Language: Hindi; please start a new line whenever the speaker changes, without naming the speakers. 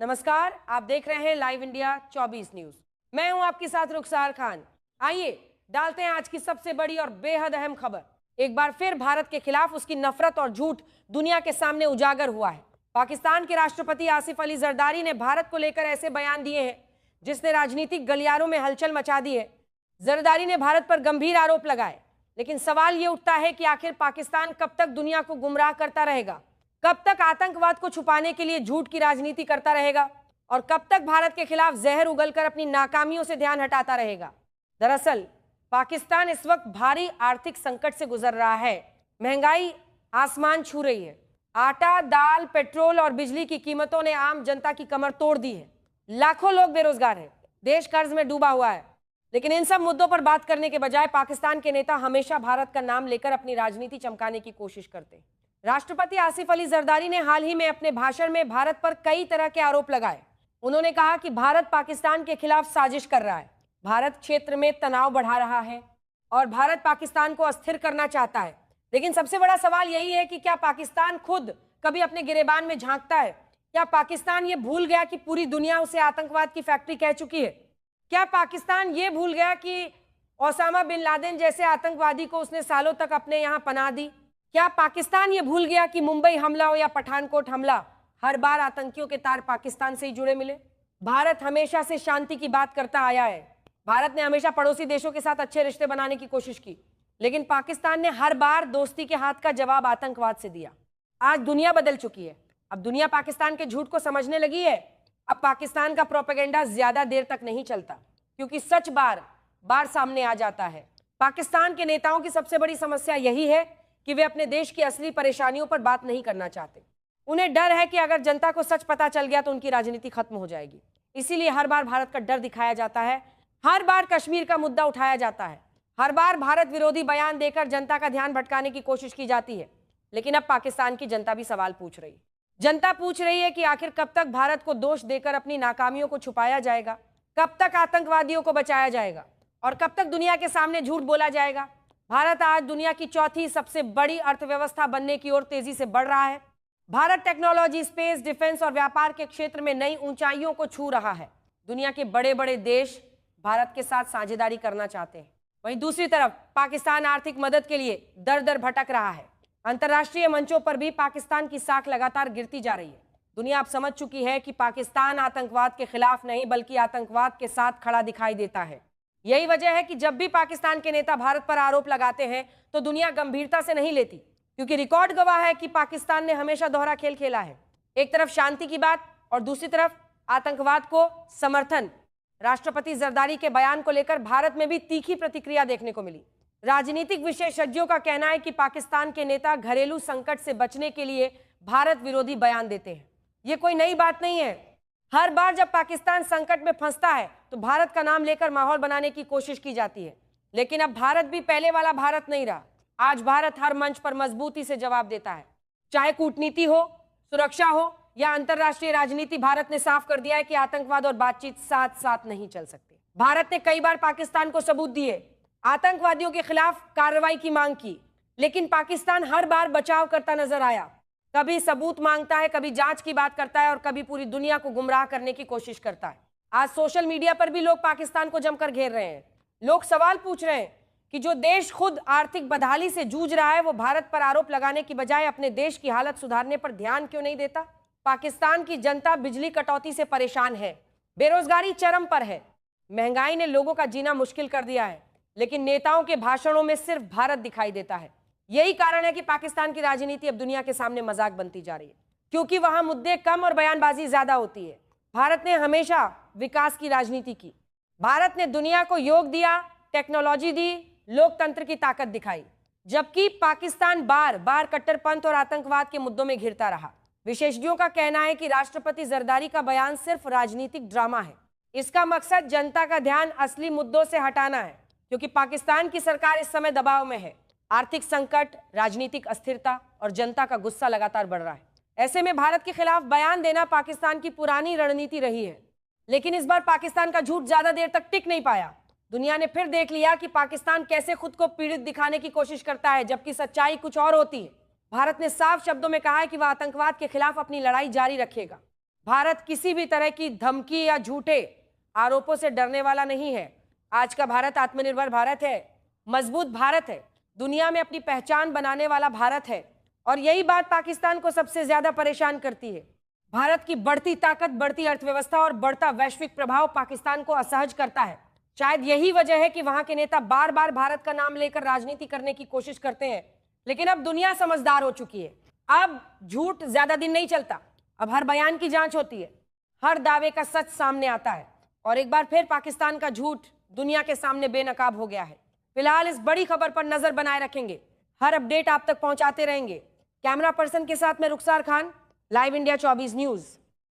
नमस्कार, आप देख रहे हैं लाइव इंडिया 24 न्यूज। मैं हूं आपके साथ रुखसार खान। आइए डालते हैं आज की सबसे बड़ी और बेहद अहम खबर। एक बार फिर भारत के खिलाफ उसकी नफरत और झूठ दुनिया के सामने उजागर हुआ है। पाकिस्तान के राष्ट्रपति आसिफ अली जरदारी ने भारत को लेकर ऐसे बयान दिए हैं जिसने राजनीतिक गलियारों में हलचल मचा दी है। जरदारी ने भारत पर गंभीर आरोप लगाए, लेकिन सवाल ये उठता है कि आखिर पाकिस्तान कब तक दुनिया को गुमराह करता रहेगा, कब तक आतंकवाद को छुपाने के लिए झूठ की राजनीति करता रहेगा और कब तक भारत के खिलाफ जहर उगलकर अपनी नाकामियों से ध्यान हटाता रहेगा। दरअसल पाकिस्तान इस वक्त भारी आर्थिक संकट से गुजर रहा है। महंगाई आसमान छू रही है। आटा, दाल, पेट्रोल और बिजली की कीमतों ने आम जनता की कमर तोड़ दी है। लाखों लोग बेरोजगार हैं। देश कर्ज में डूबा हुआ है। लेकिन इन सब मुद्दों पर बात करने के बजाय पाकिस्तान के नेता हमेशा भारत का नाम लेकर अपनी राजनीति चमकाने की कोशिश करते हैं। राष्ट्रपति आसिफ अली जरदारी ने हाल ही में अपने भाषण में भारत पर कई तरह के आरोप लगाए। उन्होंने कहा कि भारत पाकिस्तान के खिलाफ साजिश कर रहा है, भारत क्षेत्र में तनाव बढ़ा रहा है और भारत पाकिस्तान को अस्थिर करना चाहता है। लेकिन सबसे बड़ा सवाल यही है कि क्या पाकिस्तान खुद कभी अपने गिरेबान में झांकता है? क्या पाकिस्तान ये भूल गया कि पूरी दुनिया उसे आतंकवाद की फैक्ट्री कह चुकी है? क्या पाकिस्तान ये भूल गया कि ओसामा बिन लादेन जैसे आतंकवादी को उसने सालों तक अपने यहाँ पनाह दी? क्या पाकिस्तान ये भूल गया कि मुंबई हमला हो या पठानकोट हमला, हर बार आतंकियों के तार पाकिस्तान से ही जुड़े मिले? भारत हमेशा से शांति की बात करता आया है। भारत ने हमेशा पड़ोसी देशों के साथ अच्छे रिश्ते बनाने की कोशिश की, लेकिन पाकिस्तान ने हर बार दोस्ती के हाथ का जवाब आतंकवाद से दिया। आज दुनिया बदल चुकी है। अब दुनिया पाकिस्तान के झूठ को समझने लगी है। अब पाकिस्तान का प्रोपेगेंडा ज्यादा देर तक नहीं चलता, क्योंकि सच बार बार सामने आ जाता है। पाकिस्तान के नेताओं की सबसे बड़ी समस्या यही है कि वे अपने देश की असली परेशानियों पर बात नहीं करना चाहते। उन्हें डर है कि अगर जनता को सच पता चल गया तो उनकी राजनीति खत्म हो जाएगी। इसीलिए हर बार भारत का डर दिखाया जाता है, हर बार कश्मीर का मुद्दा उठाया जाता है, हर बार भारत विरोधी बयान देकर जनता का ध्यान भटकाने की कोशिश की जाती है। लेकिन अब पाकिस्तान की जनता भी सवाल पूछ रही है। जनता पूछ रही है कि आखिर कब तक भारत को दोष देकर अपनी नाकामियों को छुपाया जाएगा, कब तक आतंकवादियों को बचाया जाएगा और कब तक दुनिया के सामने झूठ बोला जाएगा। भारत आज दुनिया की चौथी सबसे बड़ी अर्थव्यवस्था बनने की ओर तेजी से बढ़ रहा है। भारत टेक्नोलॉजी, स्पेस, डिफेंस और व्यापार के क्षेत्र में नई ऊंचाइयों को छू रहा है। दुनिया के बड़े बड़े देश भारत के साथ साझेदारी करना चाहते हैं। वहीं दूसरी तरफ पाकिस्तान आर्थिक मदद के लिए दर दर भटक रहा है। अंतर्राष्ट्रीय मंचों पर भी पाकिस्तान की साख लगातार गिरती जा रही है। दुनिया अब समझ चुकी है कि पाकिस्तान आतंकवाद के खिलाफ नहीं बल्कि आतंकवाद के साथ खड़ा दिखाई देता है। यही वजह है कि जब भी पाकिस्तान के नेता भारत पर आरोप लगाते हैं तो दुनिया गंभीरता से नहीं लेती, क्योंकि रिकॉर्ड गवाह है कि पाकिस्तान ने हमेशा दोहरा खेल खेला है। एक तरफ शांति की बात और दूसरी तरफ आतंकवाद को समर्थन। राष्ट्रपति जरदारी के बयान को लेकर भारत में भी तीखी प्रतिक्रिया देखने को मिली। राजनीतिक विशेषज्ञों का कहना है कि पाकिस्तान के नेता घरेलू संकट से बचने के लिए भारत विरोधी बयान देते हैं। ये कोई नई बात नहीं है। हर बार जब पाकिस्तान संकट में फंसता है तो भारत का नाम लेकर माहौल बनाने की कोशिश की जाती है। लेकिन अब भारत भी पहले वाला भारत नहीं रहा। आज भारत हर मंच पर मजबूती से जवाब देता है। चाहे कूटनीति हो, सुरक्षा हो या अंतर्राष्ट्रीय राजनीति, भारत ने साफ कर दिया है कि आतंकवाद और बातचीत साथ साथ नहीं चल सकते। भारत ने कई बार पाकिस्तान को सबूत दिए, आतंकवादियों के खिलाफ कार्रवाई की मांग की, लेकिन पाकिस्तान हर बार बचाव करता नजर आया। कभी सबूत मांगता है, कभी जांच की बात करता है और कभी पूरी दुनिया को गुमराह करने की कोशिश करता है। आज सोशल मीडिया पर भी लोग पाकिस्तान को जमकर घेर रहे हैं। लोग सवाल पूछ रहे हैं कि जो देश खुद आर्थिक बदहाली से जूझ रहा है वो भारत पर आरोप लगाने की बजाय अपने देश की हालत सुधारने पर ध्यान क्यों नहीं देता। पाकिस्तान की जनता बिजली कटौती से परेशान है, बेरोजगारी चरम पर है, महंगाई ने लोगों का जीना मुश्किल कर दिया है, लेकिन नेताओं के भाषणों में सिर्फ भारत दिखाई देता है। यही कारण है कि पाकिस्तान की राजनीति अब दुनिया के सामने मजाक बनती जा रही है, क्योंकि वहां मुद्दे कम और बयानबाजी ज्यादा होती है। भारत ने हमेशा विकास की राजनीति की। भारत ने दुनिया को योग दिया, टेक्नोलॉजी दी, लोकतंत्र की ताकत दिखाई, जबकि पाकिस्तान बार बार कट्टरपंथ और आतंकवाद के मुद्दों में घिरता रहा। विशेषज्ञों का कहना है कि राष्ट्रपति जरदारी का बयान सिर्फ राजनीतिक ड्रामा है। इसका मकसद जनता का ध्यान असली मुद्दों से हटाना है, क्योंकि पाकिस्तान की सरकार इस समय दबाव में है। आर्थिक संकट, राजनीतिक अस्थिरता और जनता का गुस्सा लगातार बढ़ रहा है। ऐसे में भारत के खिलाफ बयान देना पाकिस्तान की पुरानी रणनीति रही है, लेकिन इस बार पाकिस्तान का झूठ ज्यादा देर तक टिक नहीं पाया। दुनिया ने फिर देख लिया कि पाकिस्तान कैसे खुद को पीड़ित दिखाने की कोशिश करता है, जबकि सच्चाई कुछ और होती है। भारत ने साफ शब्दों में कहा है कि वह आतंकवाद के खिलाफ अपनी लड़ाई जारी रखेगा। भारत किसी भी तरह की धमकी या झूठे आरोपों से डरने वाला नहीं है। आज का भारत आत्मनिर्भर भारत है, मजबूत भारत है, दुनिया में अपनी पहचान बनाने वाला भारत है। और यही बात पाकिस्तान को सबसे ज्यादा परेशान करती है। भारत की बढ़ती ताकत, बढ़ती अर्थव्यवस्था और बढ़ता वैश्विक प्रभाव पाकिस्तान को असहज करता है। शायद यही वजह है कि वहां के नेता बार बार भारत का नाम लेकर राजनीति करने की कोशिश करते हैं। लेकिन अब दुनिया समझदार हो चुकी है। अब झूठ ज्यादा दिन नहीं चलता। अब हर बयान की जांच होती है, हर दावे का सच सामने आता है और एक बार फिर पाकिस्तान का झूठ दुनिया के सामने बेनकाब हो गया है। फिलहाल इस बड़ी खबर पर नजर बनाए रखेंगे, हर अपडेट आप तक पहुंचाते रहेंगे। कैमरा पर्सन के साथ मैं रुखसार खान, लाइव इंडिया 24 न्यूज।